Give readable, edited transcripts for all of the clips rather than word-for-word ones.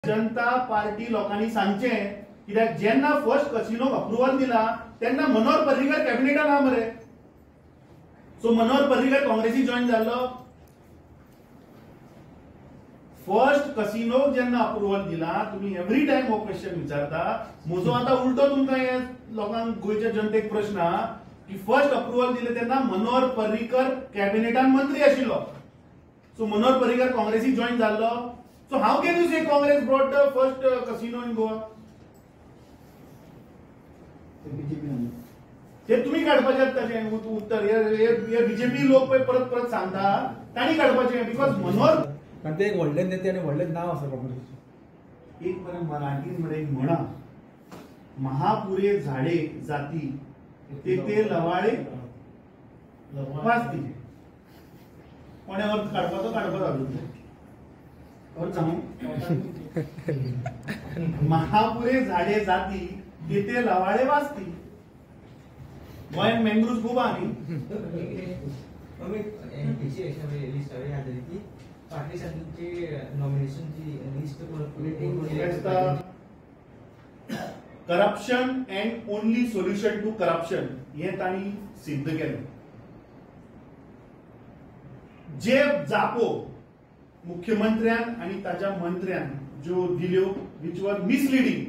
जनता party लोकांनी सांगचे कित्याक जेन्ना फर्स्ट कसिनोक अप्रुवल दिला तेन्ना मनोहर पर्रीकर कॅबिनेटान आहा मरे. सो मनोहर पर्रीकर काँग्रेसी जॉईन जाल्लो. फर्स्ट कसिनोक जेन्ना अप्रुवल दिला तुम्ही एव्हरी टाइम हो क्वेश्चन विचारता. म्हजो आता उलटो तुमकां हे लोकांक गोयच्या जनतेक प्रश्न आहा की फर्स्ट अप्रुवल दिले तेन्ना मनोहर पर्रीकर कॅबिनेटान मंत्री आशिल्लो. सो मनोहर पर्रीकर काँग्रेसी जॉईन जाल्लो. So how can you say Congress brought the first casino in Goa? ते तुम्ही काढपाचे तशें उत्तर हे बीजेपी लोक परत परत सांगता तांणी काढपाचे बिकॉज मनोहर कारण ते एक व्हडले नेते आणि व्हडले नाव आसा काँग्रेसीचे. एक बरें मराठीन मरे म्हणा महापुरे झाडे जाती ते लवाळे वाचती. कोणे अर्थ काढपाचो अजून महापुरे झाडे जाती तेथे लवाळे वाचती. गोंयान मँग्रुव्ज खूब आहा न्ही. Corruption and only solution to corruption हे तांणी सिद्ध केलें. जे जापो मुख्यमंत्र्यान आणि ताच्या मंत्र्यान ज्यो दिल्यो विच वर मिसलिडिंग.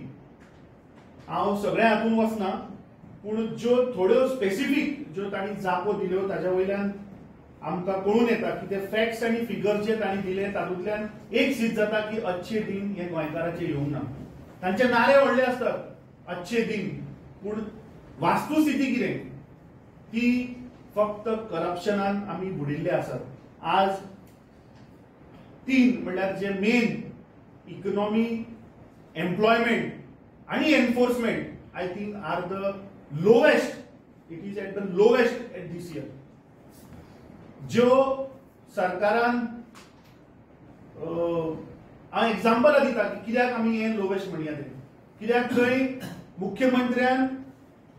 हांव सगळ्या हातून वचना पूण ज्यो थोड्यो स्पेसिफिक ज्यो तांणी जापो दिल्यो ताच्या वयल्यान आमकां कळून येता की ते फॅक्ट्स आनी फिगर्स जे तांणी दिले तातूंतल्यान एक सिद्ध जाता की अच्छे दिन हे गोंयकाराचे येवंक ना. तांचे नारे व्हडले आसतात अच्छे दिन पूण वास्तुस्थिती कितें ती फक्त करप्शनान आमी बुडिल्ले आसात. आज तीन म्हणल्यार जे मेन इकॉनॉमी एम्प्लॉयमेंट आणि enforcement I think are the lowest. It is at the lowest at this year. ज्यो सरकारान हांव एक्झाम्पल दिता की कित्याक आमी हे लोवेस्ट म्हणया ते. कित्याक थंय मुख्यमंत्र्यान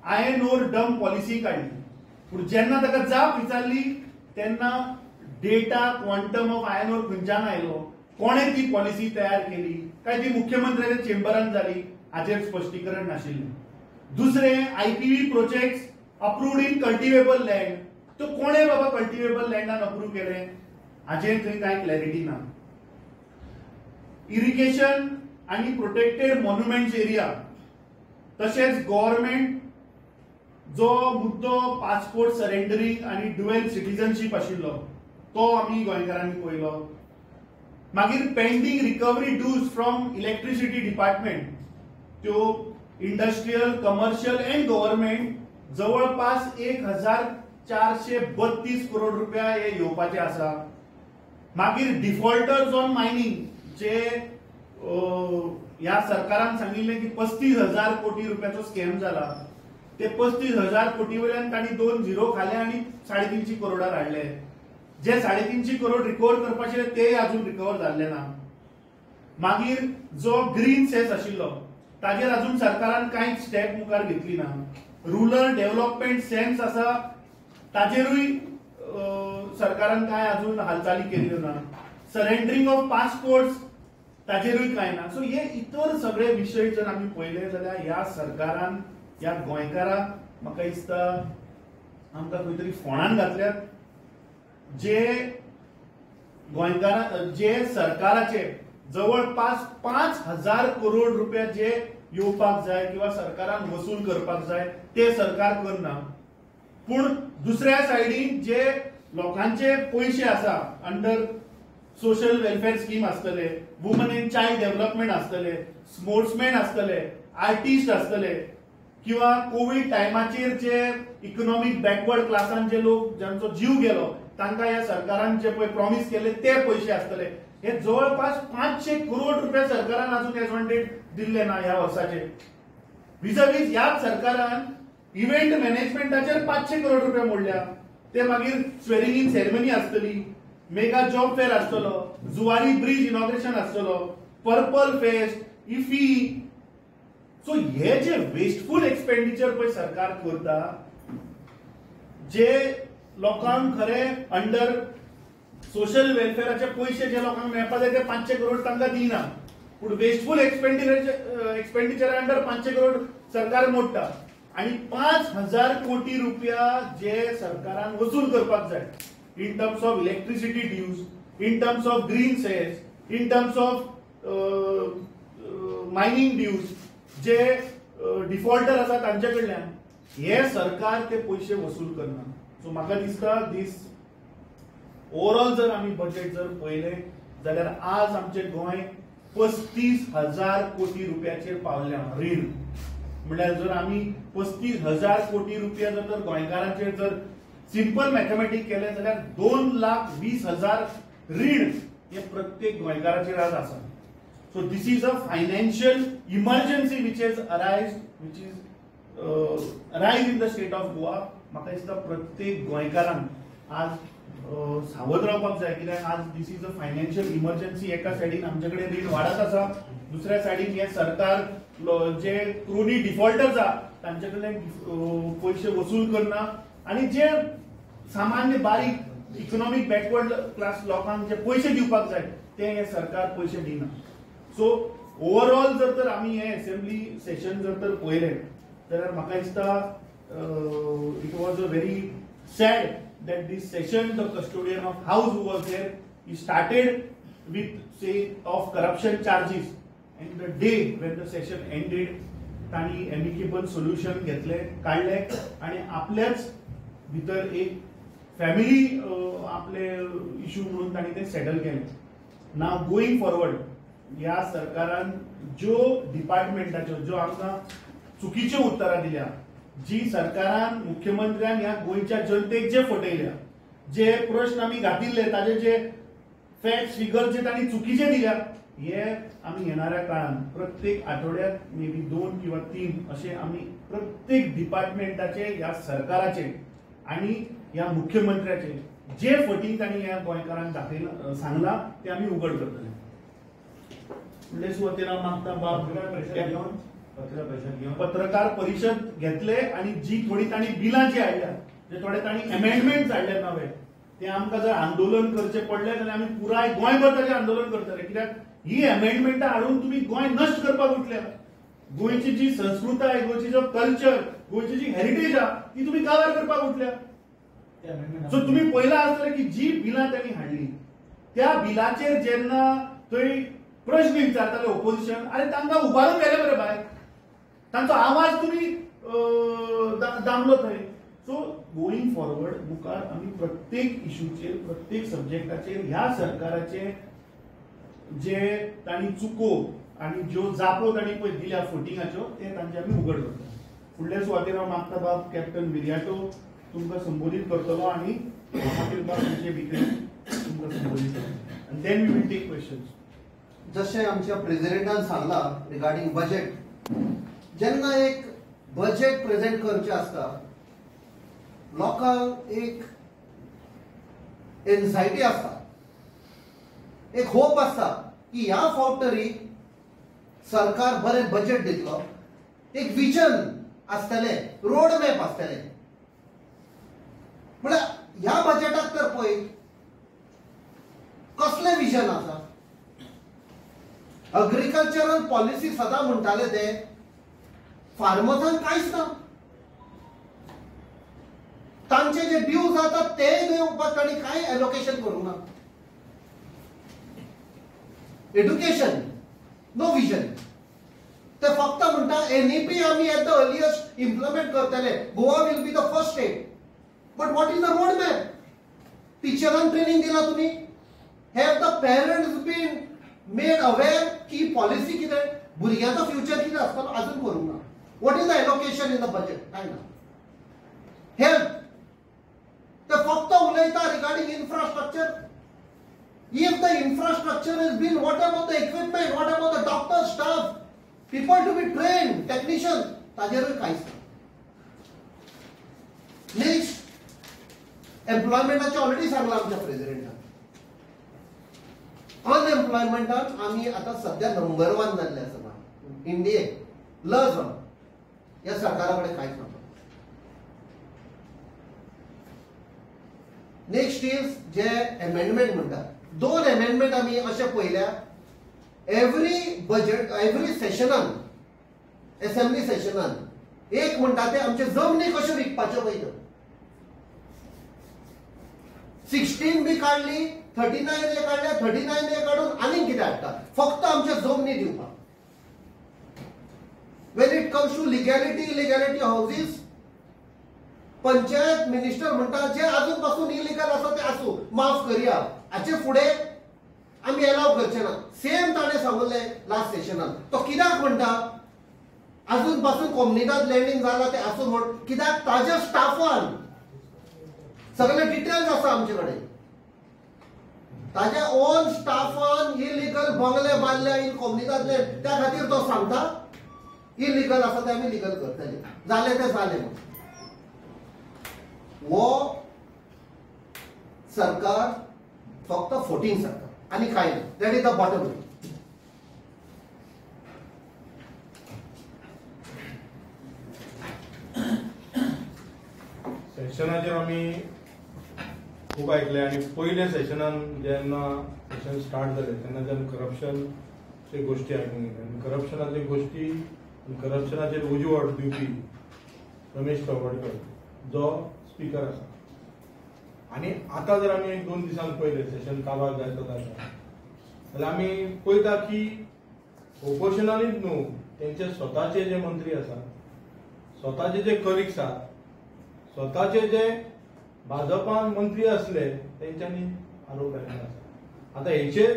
आयर्न ओर डम पॉलिसी काडली पूण जेन्ना ताका जाप विचारली तेन्ना data quantum of iron ore खंयच्यान आयलो, कोणे ती पॉलिसी तयार केली काय ती मुख्यमंत्र्याच्या चेंबरान जाली हाचेर स्पश्टीकरण नाशिल्लें. दुसरे IPV projects approved in cultivable land. तो कोणे बाबा कल्टिवेबल लँडान अप्रूव्ह केले हाचेर थंय कांय क्लॅरिटी ना. इरिगेशन आणि प्रोटेक्टेड मॉन्युमेंट्स एरिया तशेंच गव्हर्नमेंट जो मुद्दो पासपोर्ट सरेंडरिंग आणि ड्युएल सिटीजनशीप आशिल्लो तो आमी गोंयकारांनी पळयलो. मागीर pending recovery dues from electricity department त्यो इंडस्ट्रियल कमर्शियल अँड गव्हर्नमेंट जवळपास 1432 करोड रुपया हे येवपाचे आसा. मागीर डिफॉल्टर्स ऑन मायनिंग जे ह्या सरकारान सांगिल्ले की 35,000 कोटी रुपयाचो स्कॅम जाला. ते 35,000 कोटी वयल्यान तांणी 2 झिरो खाले आणि 350 करोडार हाडले. जे 350 करोड रिकवर करपाचे ते अजून रिकवर जाल्ले ना. मागीर जो ग्रीन सेस आशिल्लो ताजेर अजून सरकारान कांय स्टेप मुखार घेतली ना. रुरल डेव्हलपमेंट सेन्स आसा ताजेरूय सरकारान कांय अजून हालचाली केल्ल्यो ना. सरेंडरिंग ऑफ पासपोर्ट्स ताजेरूय कांय ना. सो हे इतर सगळे विशय जर आमी पळयले जाल्यार ह्या सरकारान ह्या गोंयकाराक म्हाका दिसता आमकां खंय तरी फोंडान घातल्यात. जे गोंयकारां जे सरकाराचे जवळपास 5,000 करोड रुपया जे येवपाक जाय किंवा सरकारान वसूल करपाक जाय ते सरकार करना. पूण दुसऱ्या सायडीन जे लोकांचे पयशे आसा अंडर सोशल वेलफेअर स्कीम आसतले, वुमन एंड चाइल्ड डेव्हलपमेंट आसतले, स्पोर्ट्समॅन आसतले, आर्टिस्ट आसतले किंवा कोविड टायमाचेर जे इकॉनॉमिक बॅकवर्ड क्लासान जे लोक ज्यांचो जीव गेलो तांकां ह्या सरकारान जे पळय प्रॉमिस केले ते पयशे आसतले. हे जवळपास 500 करोड रुपया सरकारान अजून एडवांटेज दिल्ले ना ह्या वर्साचे. विजवीज ह्याच सरकारान इव्हेंट मॅनेजमेंटाचेर 500 करोड रुपया मोडल्या. ते मागीर स्वेरिंग इन सेरेमनी आसतली, मेगा जॉब फेअर आसतलो, जुवारी ब्रिज इनॉग्रेशन आसतलो, पर्पल फेस्ट, इफी. सो हे जे वेस्टफुल एक्सपेंडिचर पळय सरकार करता जे लोकांक खरे अंडर सोशल वेलफेअराचे पैसे जे लोकांक मेळपाक जाय ते 500 करोड तांकां दिना. पूण वेस्टफूल एक्सपेंडिचर अंडर 500 करोड सरकार मोडटा आणि 5,000 कोटी रुपया जे सरकारान वसूल करपाक जाय in terms of electricity dues, in terms of green cess, in terms of mining dues, जे डिफॉल्टर आसा तांचे कडल्यान हे सरकार ते पयशे वसूल करना. सो म्हाका दिसता दीस ओवरऑल जर आमी बजेट जर पळयलें जाल्यार आज आमचें गोंय 35,000 कोटी रुपयाचेर पावल्या रीण. म्हळ्यार जर आमी 35,000 कोटी रुपया जर गोंयकारांचेर जर सिंपल मॅथमॅटिक केलें जाल्यार 2,20,000 रीण हे प्रत्येक गोंयकाराचेर आज आसा. So this is a financial emergency which is arise in the state of Goa. म्हाका दिसता प्रत्येक गोंयकारान आज सावध रावपाक जाय, कित्याक आज दिस इज अ फायनान्शियल इमर्जन्सी. एका सायडीन आमचे कडेन रीण वाडत आसा, दुसऱ्या सायडीन हे सरकार जे क्रोनी डिफॉल्टर्स आहा तांचे कडल्यान पयशे वसूल करना आणि जे सामान्य बारीक इकॉनॉमिक बॅकवर्ड क्लास लोकांक जे पयशे दिवपाक जाय ते हे सरकार पयशे दिना. सो ओवरऑल जर तर आमी हे असेंब्ली सेशन जर तर पळयलें जाल्यार म्हाका दिसता it was a very sad that this session the custodian of house who was there, he started with say of corruption charges, and the day when the session ended ताणी amicable solution घेतले काढले आणि आपल्याच भितर एक family आपले issue म्हणून ताणी ते सेटल केले. नाव गोईंग फॉरवर्ड या सरकारान ज्यो डिपार्टमेंटाच्यो ज्यो आमकां चुकीच्यो उतरां दिल्या, जी सरकारान मुख्यमंत्र्यान ह्या गोंयच्या जनतेक जे फटयल्या, जे प्रश्न आमी घातिल्ले ताजे जे फॅक्ट्स फिगर्स जे तांणी चुकीचे दिल्या, हे आमी येणाऱ्या काळान प्रत्येक आठवड्यात मे बी 2 किंवा 3 असे आमी प्रत्येक डिपार्टमेंटाचे ह्या सरकाराचे आणि ह्या मुख्यमंत्र्याचे जे फटींग तांणी ह्या गोंयकारांक दाखयला सांगला ते आमी उघड करतले. म्हणजे सुवातेला मागता बाब पत्रकार परिषद घेतले आणि जी थोडी तांणी बिलां जी हाडल्या, जे थोडे तांणी अमेंडमेंट हाडले नवे, ते आमकां जर आंदोलन करचे पडले जाल्यार आमी पुराय गोंयभर ताचें आंदोलन करतले. कित्याक ही अमेंडमेंटां हाडून तुमी गोंय नश्ट करपाक उठल्या. गोंयची जी संस्कृताय, गोंयची जो कल्चर, गोंयची जी हेरिटेज आहा ती तुमी काबार करपाक उठल्या. सो तुम्ही पळयलां आसतलें की जी बिलां तांणी हाडली त्या बिलाचेर जेन्ना थंय प्रश्न विचारताले ओपोजिशन, अरे तांकां उबारून गेले मरे भायर, तांचो आवाज तुम्ही दामलो थंय. सो गोईंग फॉरवर्ड मुखार आमी प्रत्येक इश्यूचेर, प्रत्येक सब्जेक्टाचेर ह्या सरकाराचे जे तांणी चुको आणि ज्यो जापो तांणी पळय दिल्या फटिंगाच्यो ते तांचे आमी उघड करता. फुडल्या सुवातेर हांव मागता बाब कॅप्टन विर्याटो तुमकां संबोधीत करतलो आणि मागीर बाब विजय विक्रे तुमकां संबोधीत करतलो आणि then we will take questions. जशें आमच्या प्रेसिडेंटान सांगला रिगार्डिंग बजेट, जेन्ना एक बजेट प्रेझेंट करचे आसता लोकांक एक एन्झायटी आसता, एक होप आसता की ह्या फावट तरी सरकार बरें बजेट दितलो, एक विजन आसतलें, रोड मॅप आसतलें. म्हळ्यार ह्या बजेटाक तर पळय कसलें विजन आसा. अग्रिकल्चरल पॉलिसी सदां म्हणटाले ते फार्मर्सांक कांयच ना. तांचे जे ड्यूज जातात ते दिवपाक तांणी कांय एलोकेशन करूंक ना. Education no vision. ते फक्त म्हणटा एनईपी आमी एट द अर्लियस्ट इम्प्लिमेंट करतले, Goa will be the first state. But what is the road map? टीचरांक ट्रेनिंग दिला तुम्ही? Have the parents been made aware की पॉलिसी कितें, भुरग्याचो फ्युचर कितें आसतलो अजून करूंक ना. What is the allocation in the budget? काय ना. हेल्थ ते फक्त उलयता regarding infrastructure. If the infrastructure is been, what about the equipment, what about the doctor staff, people to be train, technician, ताजेरूय कांयच ना. नेक्स्ट एम्प्लॉयमेंटाचें ऑलरेडी सांगलां आमच्या प्रेसिडेंटान. अनएम्प्लॉयमेंटान आमी आतां सध्या नंबर 1 जाल्ले आसा इंडियेक. लज ह्या सरकारा कडेन कांयच ना. नेक्स्ट इज जे अमेंडमेंट म्हणटा, 2 अमेंडमेंट आमी अशें पळयल्या एव्हरी सेशनान असेंब्ली सेशनान एक म्हणटा ते आमचे जमनी कश्यो विकपाच्यो पळयत 16 बी काढली 39A काढल्या 39A काढून आनीक कितें हाडटा फक्त आमचे जमनी दिवपाक when it comes to illegality houses panchayat minister म्हणटा जे अजून पासून इलिगल आसा ते आसूं माफ करया हाचे फुडें आमी अलाव करचे ना सेम ताणें सांगले लास्ट सेशनान तो कित्याक म्हणटा अजून पासून कोमनिदाद लँडिंग जाला ते आसूं म्हण कित्याक ताज्या स्टाफान सगळे डिटेल्स आसा आमचे कडेन ताज्या ओन स्टाफान इलिगल बंगले बांदल्या इन कोमनिदाद लँड त्या खातीर तो सांगता इलिगल आसा ते आमी लिगल करतले जाले ते जाले म्हण वो सरकार फक्त फोटिंग सरकार आणि काय नाही that is the bottom line सेशनाचेर आमी खूब ऐकले आणि पयल्या सेशनान जेन्ना सेशन स्टार्ट जालें तेन्ना जेन्ना करप्शनचे गोष्टी आयकूंक गेले आनी करप्शनाचे गोष्टी आनी करप्शनाचेर उजवाड दिवपी रमेश तवडकर जो स्पीकर आसा आणि आता जर आमी 1-2 दिसांक पयले सेशन काबार जाता जाल्यार आमी पळयता की ऑपोजिशनानीच न्हू तेंचे स्वताचे जे मंत्री आसा स्वताचे जे कलिग्स आसात स्वताचे जे भाजपान मंत्री असले तेंच्यांनी आरोप केल्ले आसा आता हेचेर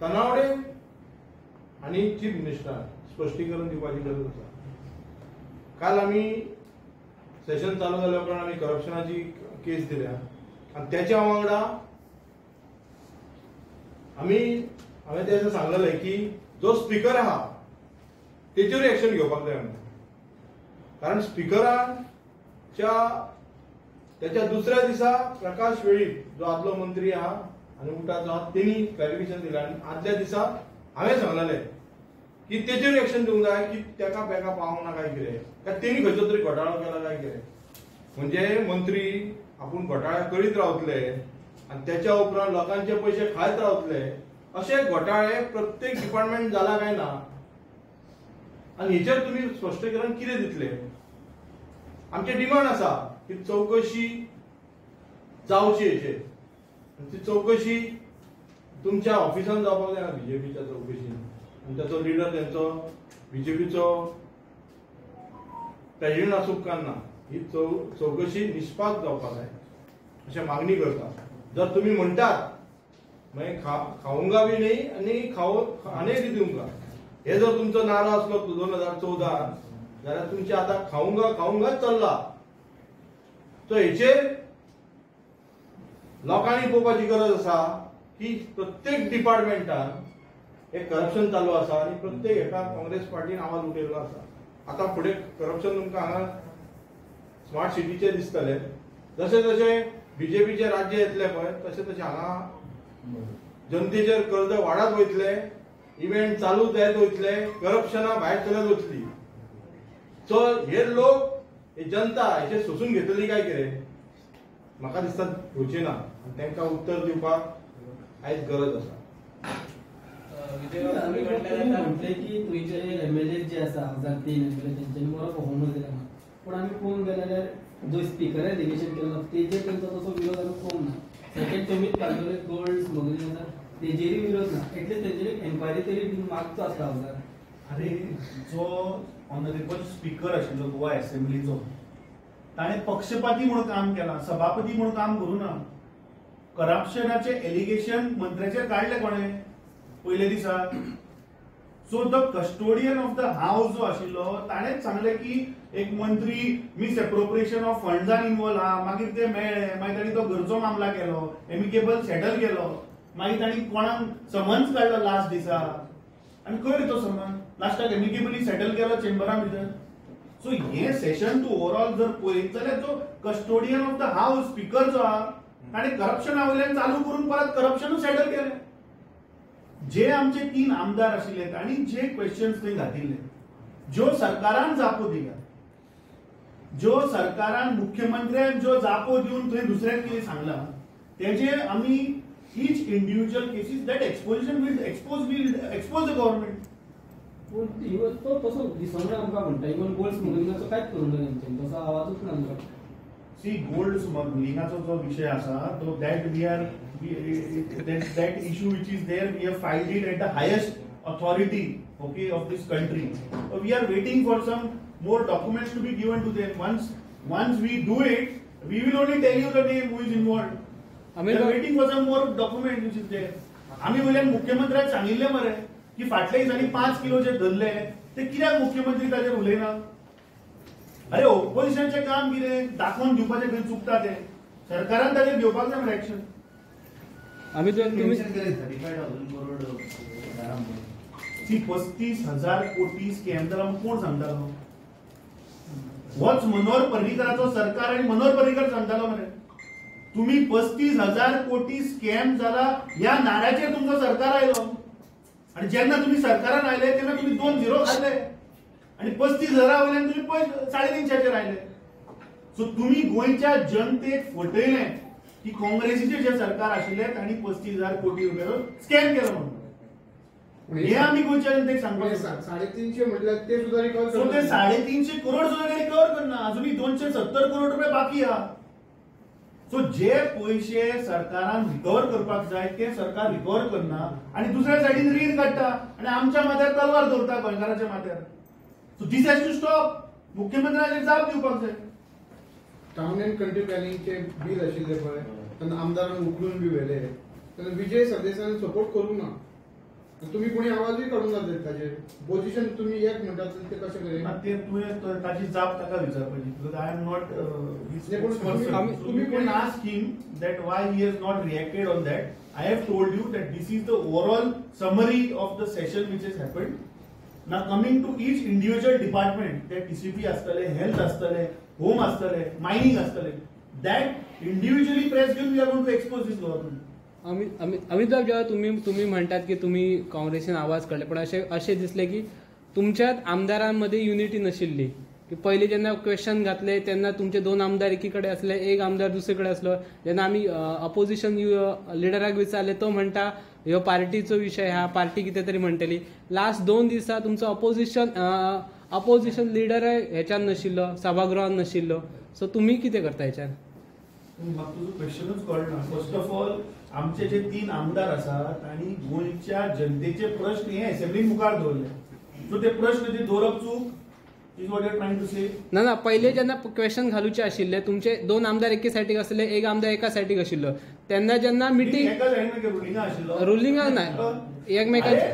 तनावडे आणि चीफ मिनिस्टर स्पश्टीकरण दिवपाची गरज आसा काल आमी सेशन चालू जाल्या उपरांत आमी करप्शनाची केस दिल्या आणि त्याच्या वांगडा हांवें तें सांगलेलें की जो स्पीकर आहा तेचेर एक्शन घेवपाक जाय म्हणून कारण स्पीकराच्या त्याच्या दुसऱ्या दिसा प्रकाश वेळीप जो आदलो मंत्री आहा आनी उठाचो आहा तेणी क्लॅरिफिकेशन दिलें आनी आदल्या दिसा हांवें सांगलेलें की तेचेर एक्शन दिवंक जाय की तेका बेका पावूंक ना काय कितें काय तेणी खंयचो तरी घोटाळो केला काय कितें म्हणजे मंत्री आपूण घोटाळे करीत रावतले आणि त्याच्या उपरांत लोकांचे पयशे खायत रावतले असे घोटाळे प्रत्येक डिपार्टमेंट जाला काय ना आणि हेचेर तुम्ही स्पश्टीकरण कितें दितले आमचे डिमांड आसा की चौकशी जावची हेचेर ती चौकशी तुमच्या ऑफिसान जावपाक जायना बीजेपीच्या चौकशीन आणि त्याचो लिडर तेंचो बीजेपीचो प्रेसिडेंट आसूं उपकारना ही चौकशी निष्पाक जावपाक जाय अशी मागणी करता जर तुम्ही म्हणटात मागीर खावंगा बी न्ही आनी आनी दिवंका हे जर तुमचो नारो असलो 2014 जाल्यार तुमचे आता खावंगाच चल्ला सो हेचेर लोकांनी पळोवपाची गरज आसा की प्रत्येक डिपार्टमेंटान एक करप्शन चालू आसा आणि प्रत्येक एका काँग्रेस पार्टीन आवाज उठयल्लो आसा आता फुडें करप्शन तुमकां हांगा स्मार्ट सिटीचे दिसतले जशे जशे बीजेपीचे राज्य येतले पळय तशे तशे हांगा जनतेचेर कर्ज वाडत वयतले इव्हेंट चालू जायत वयतले करप्शना भायर सरत वतली सो हे लोक हे जनता हेचे सोसून घेतली काय कितें म्हाका दिसता घेवचे ना आनी तांकां उत्तर दिवपाक आयज गरज आसा म्हटले की तुमचे एमएलए जे आसा 1003 एमएलए तेंच्यांनी बरो परफॉर्मन्स दिला पण आमी पळोवंक गेले जाल्यार जो स्पीकरान डेलिगेशन केलो तेजेर तेंचो तसो विरोध आमी पळोवंक ना सेकंड टर्मीत काडलेले गोल्ड स्मगलिंग आसा तेजेरय विरोध ना एटलीस्ट तेजेर एन्क्वायरी तरी मागचो आसता हांव अरे जो ऑनरेबल स्पीकर आशिल्लो गोवा असेंब्लीचो ताणे पक्षपाती म्हणून काम केला सभापती म्हणून काम करू ना करप्शनाचे एलिगेशन मंत्र्याचेर काढले कोणे पयले दिसा so the custodian of the house जो आशिल्लो ताणेच सांगले की एक मंत्री मिस एप्रोप्रिएशन ऑफ फंड्सान इन्वॉल्व हा मागीर ते मेळ्ळे मागीर ताणी तो घरचो मामला केलो एमिकेबल सेटल केलो मागीर ताणी कोणाक समन्स काडलो लास्ट दिसा आनी खंय रे तो समन्स लास्टाक एमिकेबली सेटल केलो चेंबरा भितर सो हे सेशन तू ओवरऑल जर पळयत जाल्यार तो custodian of the house speaker जो आहा ताणें करप्शना वयल्यान चालू करून परत करप्शनूच सेटल केलें जे आमचे 3 आमदार आशिल्ले तांणी जे क्वेश्चन्स थंय घातिल्ले ज्यो सरकारान जापो दिल्या ज्यो सरकारान मुख्यमंत्र्यान ज्यो जापो दिवन थंय दुसऱ्याक कितें सांगला तेजे आमी each individual cases, that exposition will expose the government. पूण तो तसो दिसना आमकां म्हणटा इवन गोल्ड स्मगलिंगाचो कांयच करूंक ना तेंच्यांनी तसो आवाजूच ना आमकां See, gold smugglingaचो जो विषय आसा तो that issue which is there, we have filed it at the highest authority, okay, of this country. We are waiting for some more documents to be given to them. Once we do it, we will only tell you the name who is involved. We are waiting for some more document which is there. आम्ही वयल्यान मुख्यमंत्र्याक सांगिल्ले मरे की फाटल्या दिसांनी 5 kilo जे धरले ते कित्याक मुख्यमंत्री ताजेर उलयना. अरे ऑपोजिशनचे काम कितें दाखोवन दिवपाचें खंय चुकता ते सरकारान ताजेर घेवपाक जाय मरे एक्शन. आम्ही तुम्ही 35,000 कोटी स्कॅम जाला म्हूण कोण सांगतालो. होच मनोहर पर्रीकराचो सरकार आनी मनोहर पर्रीकर सांगतालो मरे तुम्ही 35,000 कोटी स्कॅम जाला ह्या नाऱ्याचेर तुमचो सरकार आयलो आणि जेन्ना तुम्ही सरकारान आयले तेन्ना तुम्ही 2 झिरो खाल्ले आणि 35,000 वयल्यान तुम्ही 350 आयले. सो तुम्ही गोंयच्या जनतेक फटयले की काँग्रेसीचे जे सरकार आशिल्ले तांणी 35,000 कोटी रुपयाचो स्कॅम केलो म्हणून. हे आम्ही गोंयच्या जनतेक सांगपाक 350 म्हटल्यार ते सुद्धा रिकवर सो ते 350 करोड सुद्धा रिकवर करना अजूनही 270 करोड रुपये बाकी आहा. सो जे पैसे सरकारान रिकवर करपाक जाय ते सरकार रिकवर करना आणि दुसऱ्या सायडीन रीण काडटा आणि आमच्या माथ्यार तलवार दवरता गोंयकारांच्या माथ्यार. So this has to stop. मुख्यमंत्र्याचेर जाप दिवपाक जाय. टाउन अँड कंट्री प्लॅनिंगचे बिल आशिल्ले पळय तेन्ना आमदारान उखलून बी व्हेले तेन्ना विजय सरदेसायान सपोर्ट करूंक ना. तुम्ही कोणी आवाजूय काडूंक ना ताजेर पोजिशन तुम्ही एक म्हणटात ते कशें करेन ते तुवें ताची जाप ताका विचारपाची बिकॉज आय एम नॉट तुम्ही can ask him that why he has not reacted on that. I have told you that this is the overall summary of the session which is happened. ना coming to each individual department ते TCP आसतले health आसतले home आसतले mining आसतले that individually press घेवन we are going to expose this government. Amitabh जेव्हा तुम्ही म्हणतात की तुम्ही काँग्रेसीन आवाज काढले पण असे दिसले की तुमच्यात आमदारांमध्ये युनिटी नशिल्ली की पहिले जेन्ना क्वेश्चन घातले तेन्ना तुमचे 2 आमदार एकीकडे असले एक आमदार दुसरीकडे असलो. जेन्ना आम्ही अपोजिशन लिडराक विचारले तो म्हणटा ह्यो पार्टीचो विषय हा पार्टी कितें तरी म्हणटली. लास्ट 2 दिसा तुमचो अपोजिशन लिडर ह्याच्यात नशिल्लो सभागृहात नशिल्लो. सो तुम्ही कितें करता ह्याच्यात. म्हाका तुजो क्वेश्चनूच कळना. फर्स्ट ऑफ ऑल आमचे जे 3 आमदार आसात आणि गोंयच्या जनतेचे प्रश्न हे असेंब्ली मुखार दवरले. सो ते प्रश्न ते दवरप चूक is what you are trying to say. ना पहिले जेन्ना क्वेश्चन घालूचे आशिल्ले तुमचे 2 आमदार एके सायडीक आसले एक आमदार एका सायडीक आशिल्लो तेन्ना जेन्ना मिटींग एका सायडीन रुलिंगा आशिल्लो रुलिंगाक नाही एकमेकांचे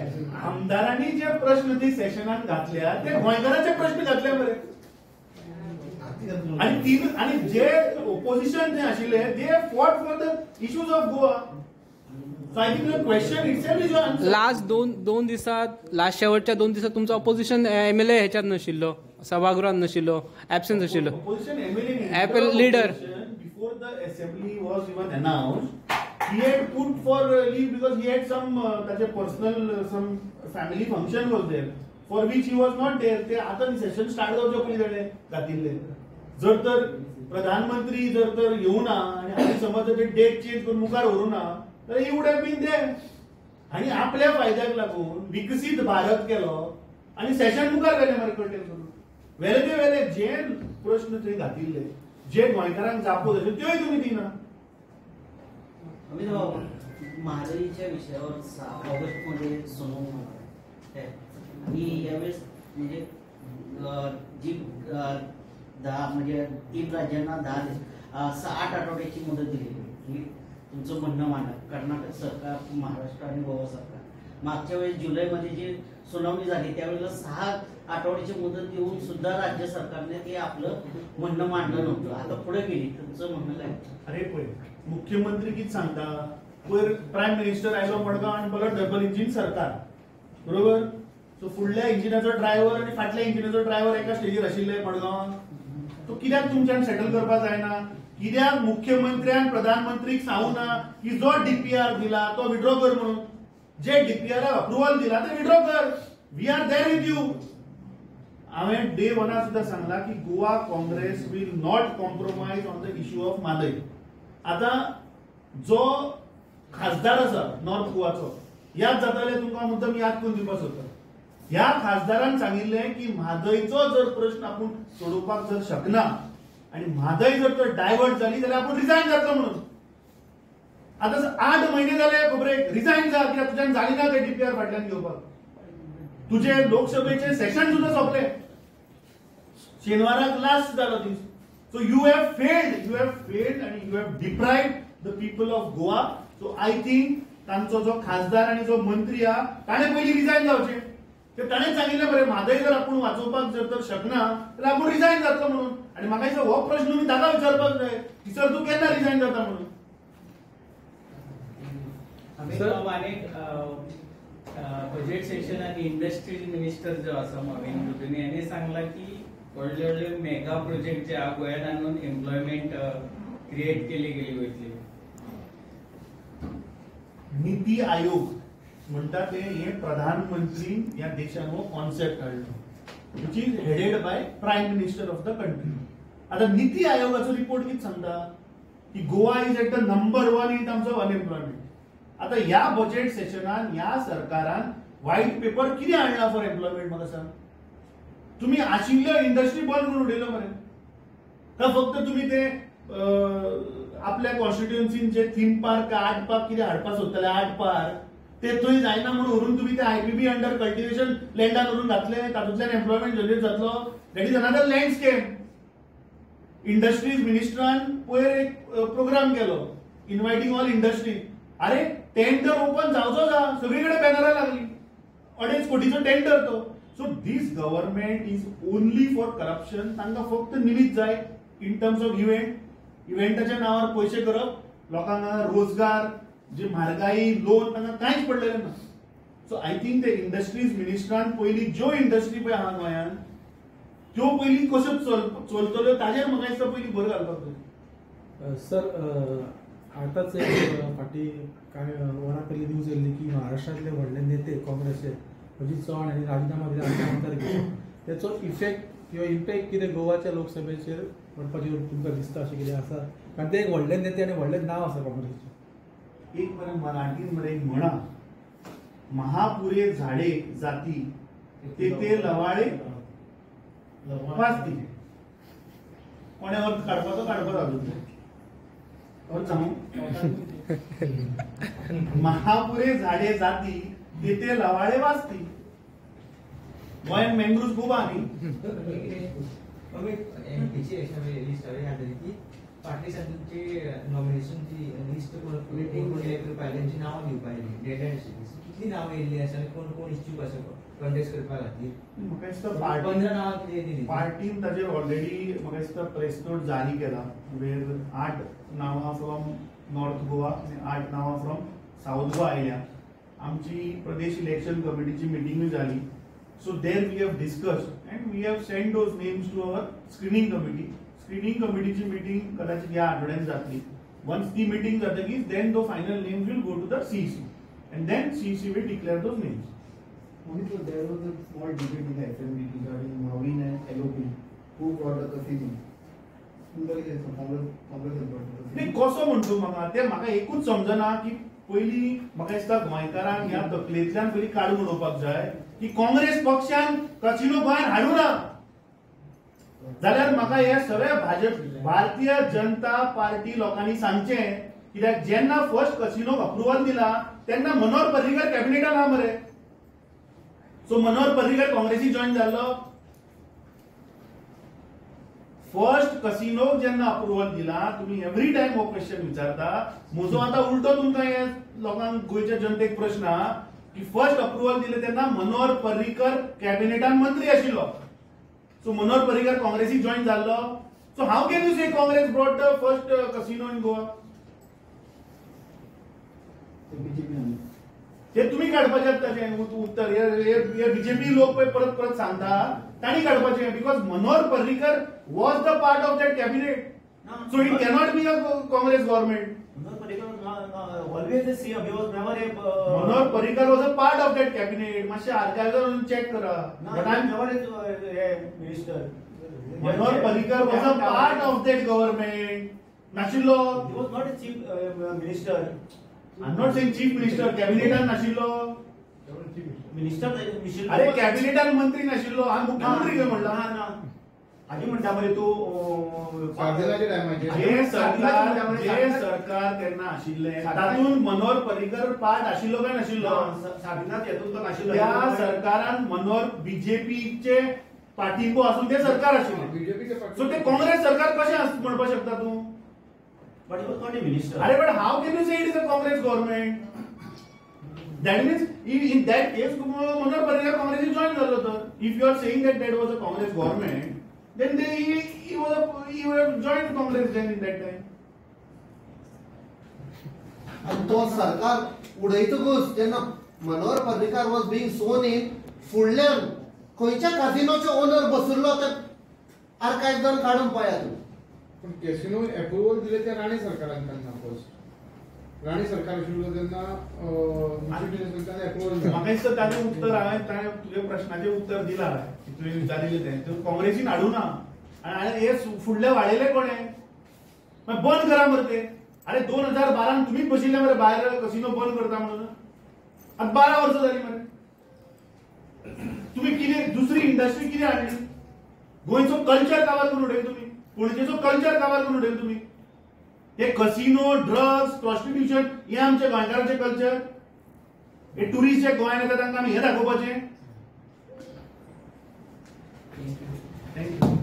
आमदारांनी जे प्रश्न ते सेशनात घातल्या ते गोंयकारांचे प्रश्न घातले बरे आणि जे ओपोजिशन जे आशिल्ले they fought for the issues of Goa. So I think the question itself is answer. Last दोन दिवसात लास्ट शेवटच्या 2 दिवसात तुमचं ऑपोजिशन एमएलए ह्याच्यात नशिल्लो सभागृहात नशिल्लो ॲब्सेंट आशिल्लो. Opposition MLA leader. Before the assembly was even announced, he had put for leave because he had some त्याचे personal some family function was there for which he was not there. ते आता session start जावचे पयलीं घातिल्ले. जर तर प्रधानमंत्री जर तर येवना आणि हांवें समज ते डेट चेंज करून मुखार व्हरूं ना तर he would have been there. आणि आपल्या फायद्याक लागून विकसीत भारत केलो आणि सेशन मुखार गेले मरे कंटेन करून. वेले जे प्रश्न थंय घातिल्ले जे गोंयकारांक जापो जाय त्योय तुमी दिना. महागाईच्या विषयावर 6 ऑगस्टमध्ये सुनावणी आणि यावेळेस म्हणजे जी 10 म्हणजे 3 राज्यांना 8 आठवड्याची मुदत दिली की तुमचं म्हणणं मांडा. कर्नाटक सरकार महाराष्ट्र आणि गोवा सरकार मागच्या वेळेस जुलैमध्ये जी सुनावणी झाली त्यावेळेला 6 आठवड्याची मुदत देऊन सुद्धा राज्य सरकारने ते आपलं म्हणणं मांडलं नव्हतं. आता पुढे गेली तुमचं म्हणणं काय. अरे पळय मुख्यमंत्री कितें सांगता पयर प्रायम मिनिस्टर आयलो मडगांव आनी बोलो डबल इंजिन सरकार बरोबर. सो फुडल्या इंजिनाचो ड्रायव्हर आणि फाटल्या इंजिनाचो ड्रायव्हर एका स्टेजीर आशिल्ले मडगांवान. तो कित्याक तुमच्यान सेटल करपाक जायना. कित्याक मुख्यमंत्र्यान प्रधानमंत्रीक सांगूना की जो डीपीआर दिला तो विड्रॉ कर म्हणून. जे डीपीआर अप्रुव्हल दिला ते विड्रॉ कर. We are there with you. हांवें डे 1 सुद्धा सांगला की Goa Congress will not compromise on the issue of Mhadei. आता जो खासदार आसा नॉर्थ गोवाचो, याद जाताले तुमकां मुद्दम याद करून दिवपाक सोदता. ह्या खासदारान सांगिल्लें की म्हादयचो जर प्रश्न आपूण सोडोवपाक जर शकना आनी म्हादय जर तर डायवर्ट जाली जाल्यार आपूण रिजायन जातलो म्हणून. आतां 8 महिने जाले खबरेक रिजायन जा, कित्याक तुज्यान जाली ना ते DPR फाटल्यान घेवपाक. तुझे लोकसभेचे सेशन सुद्धा सोंपले, शेनवाराक लास्ट जालो दीस. सो यू हॅव फेल्ड आनी you have deprived the people of Goa. So I think तांचो जो खासदार आनी जो मंत्री हा ताणें पयलीं रिजायन जावचें. ते ताणें सांगिल्लें बरें, म्हादय जर आपूण वाचोवपाक जर तर शकना जाल्यार आपूण रिजायन जातलो म्हणून. आनी म्हाका दिसता हो प्रश्न तुमी ताका विचारपाक जाय की सर तूं केन्ना रिजायन जाता म्हणून. बजेट सेशन आणि इंडस्ट्रियल मिनिस्टर जो आसा मवीन गुदिन्य यांनी सांगला की व्हडले व्हडले मेगा प्रोजेक्ट जे गोंयांत हाडून एम्प्लॉयमेंट क्रिएट केली गेली वयतली. नीती आयोग म्हणटा ते हे प्रधानमंत्री या देशान हो कॉन्सेप्ट हाडलो, which is headed by prime minister of the country. आता नीती आयोगाचो रिपोर्ट कितें सांगता की Goa is at the number 1 in terms of unemployment. आता ह्या बजेट सेशनान ह्या सरकारान व्हाईट पेपर कितें हाडला फॉर एम्प्लॉयमेंट म्हाका सांग. तुम्ही आशिल्ल्यो इंडस्ट्री बंद करून उडयलो मरे, काय फक्त तुम्ही ते आपल्या कॉन्स्टिट्युएन्सीन जे थीम पार्क 8 पार्क कितें हाडपाक सोदताले 8 पार्क ते थंय जायना म्हणून व्हरून तुम्ही ते IPB अंडर कल्टिवेशन लँडान व्हरून घातले, तातूंतल्यान एम्प्लॉयमेंट जनरेट जातलो. That is another landscape. Industries मिनिस्टरान पयर एक प्रोग्राम केलो इन्व्हायटिंग ऑल इंडस्ट्री. अरे टेंडर ओपन जावचो जा, सगळीकडे बॅनरां लागली, 2.5 कोटीचो टेंडर तो. So this government is only for corruption. तांकां फक्त निमित्त जाय इन टर्म्स ऑफ इव्हेंटाच्या नावार पयशे करप, लोकांक रोजगार, जी म्हारगाई, लोन तांकां कांयच पडलेलें ना. सो आय थिंक ते इंडस्ट्रीज मिनिस्टरान पयलीं ज्यो इंडस्ट्री पळय आहा गोंयांत त्यो पयलीं कश्यो चलतल्यो ताजेर म्हाका दिसता पयलीं भर घालपाक जाय. सर आताच एक फाटी काय वरां पयलीं न्यूज येयल्ली की महाराष्ट्रांतले व्हडले नेते काँग्रेसचे अजित चव्हाण हांणी राजीनामा दिला आनी आमदार घेतलो. त्याचो इफेक्ट किंवा इम्पॅक्ट कितें गोवाच्या लोकसभेचेर पडपाचेर तुमकां दिसता अशें कितें आसा? कारण ते एक व्हडले नेते आनी व्हडलें नांव आसा काँग्रेसचें. एक बरें मराठीन बरें एक म्हणा, महापुरे झाडे जाती तेथे लवाळे वाजती. कोणे अर्थ काडपाचो अजून अर्थ सांगू. महापुरे झाडे जाती तेथे लवाळे वाजती. गोंयांत मँग्रुव्ज खूब आहा न्ही. फाटली तुमची नॉमिनेशनची लिस्ट पायल्यांची नांवां दिवपाक आयली डेडलायन कितली नांवां येयल्ली आसा आनी कोण कोण इच्छूक आसा कंटेस्ट करपा खातीर. म्हाका दिसता 15 नांवां कितें दिली पार्टीन ताजेर ऑलरेडी म्हाका दिसता प्रेस नोट जारी केला, वेर 8 नांवां फ्रॉम नॉर्थ गोवा आनी 8 नांवां फ्रॉम साऊथ गोवा आयल्या. आमची प्रदेश इलेक्शन कमिटीची मिटींगूय जाली. So there we have discussed and we have send those names to our screening committee. Screening कमिटीची मिटींग कदाचित ह्या आठवड्यात जातली. वन्स ती मिटींग जातकीच then the final names will go to the CEC and then CEC will declare those names. Only there was a small debate in the assembly regarding Mavin and LOP who brought the casino. नाही कसो म्हणतो म्हाका ते म्हाका एकूच समजना की पयलीं म्हाका दिसता गोंयकारांक ह्या तकलेंतल्यान पयलीं काडून उडोवपाक जाय की काँग्रेस पक्षान कसिनो गोंयांत हाडूं ना जाल्यार म्हाका हे सगळे भारतीय जनता पार्टी लोकांनी सांगचें. कित्याक जेन्ना फर्स्ट कसिनो अप्रुवल दिला तेन्ना मनोहर पर्रीकर कॅबिनेटान आहा मरे. सो मनोहर पर्रीकर काँग्रेसी जॉईन जाल्लो. फर्स्ट कसिनो जेन्ना अप्रुवल दिला तुम्ही एव्हरी टाइम हो क्वेश्चन विचारता. म्हजो आतां उलटो तुमकां हे लोकांक गोंयच्या जनतेक प्रश्न आहा की फर्स्ट अप्रुवल दिले तेन्ना मनोहर पर्रीकर कॅबिनेटान मंत्री आशिल्लो. सो मनोहर पर्रीकर काँग्रेसी जॉईन जाल्लो. So how can you say Congress brought the first casino in Goa? हे तुम्ही काडपाचें ताचें उत्तर. हे बीजेपी लोक पळय परत परत सांगता तांणी काडपाचें. Because Manohar Parrikar was the part of that cabinet. So it cannot be a Congress government. Manohar Parrikar was a part of that cabinet. मातशें आर्कायव्हर चेक करा. Manohar Parrikar was a part of that government नाशिल्लो. He was not a chief minister. I am not saying chief minister, कॅबिनेटान नाशिल्लो. Minister अरे कॅबिनेटान मंत्री नाशिल्लो, हांव मुख्यमंत्री काय म्हणला. आधी म्हणटा मरे तू स्वाधीनाच्या टायमाचेर जे सरकार तेन्ना आशिल्लें तातूंत मनोहर पर्रीकर पार्ट आशिल्लो काय नाशिल्लो. स्वाधीनात येतून तो नाशिल्लो. त्या सरकारान मनोहर बीजेपीचे पाठिंबो आसून ते सरकार आशिल्लें. बीजेपीचे सो ते काँग्रेस सरकार कशें म्हणपाक शकता तूं. But he was not a minister. अरे but how can you say it is a Congress government? That means in that case Manोहर Parrikar काँग्रेसी जॉइन झालो तर. If you are saying that that was a Congress government, then he would have joined Congress then in that time. आणि तो सरकार उडयतकूच जेन्ना Manohar Parrikar was being सोन in, फुडल्यान खंयच्या कासिनोचे ओनर बसुल्लो ते आर्कायव्जान काडून पळया तूं. पण कॅसिनो अप्रुव्हल दिले ते राणे सरकारान त्यांना फर्स्ट. राणे सरकार आशिल्लो तेन्ना अप्रुव्हल म्हाका दिसता ताचें उत्तर हांवें तुज्या प्रश्नाचें उत्तर दिलां की तुवें विचारिल्लें तें काँग्रेसीन हाडूना आनी हे फुडले वाडयले कोणें. बंद करा मरे ते. अरे 2012 तुम्हीच बशिल्ले मरे भायर कसिनो बंद करता म्हणून. आतां 12 वर्सां जालीं मरे. तुम्ही कितें दुसरी इंडस्ट्री कितें हाडली. गोंयचो कल्चर काबार करून उडयले तुम्ही. पणजेचो कल्चर काबार करून उडयले तुम्ही. हे कसिनो, ड्रग्स, प्रॉस्टिट्यूशन हे आमचे गोंयकारांचे कल्चर. हे टुरिस्ट जे गोंयांत येता तांकां आमी हे दाखोवपाचें. थँक्यू.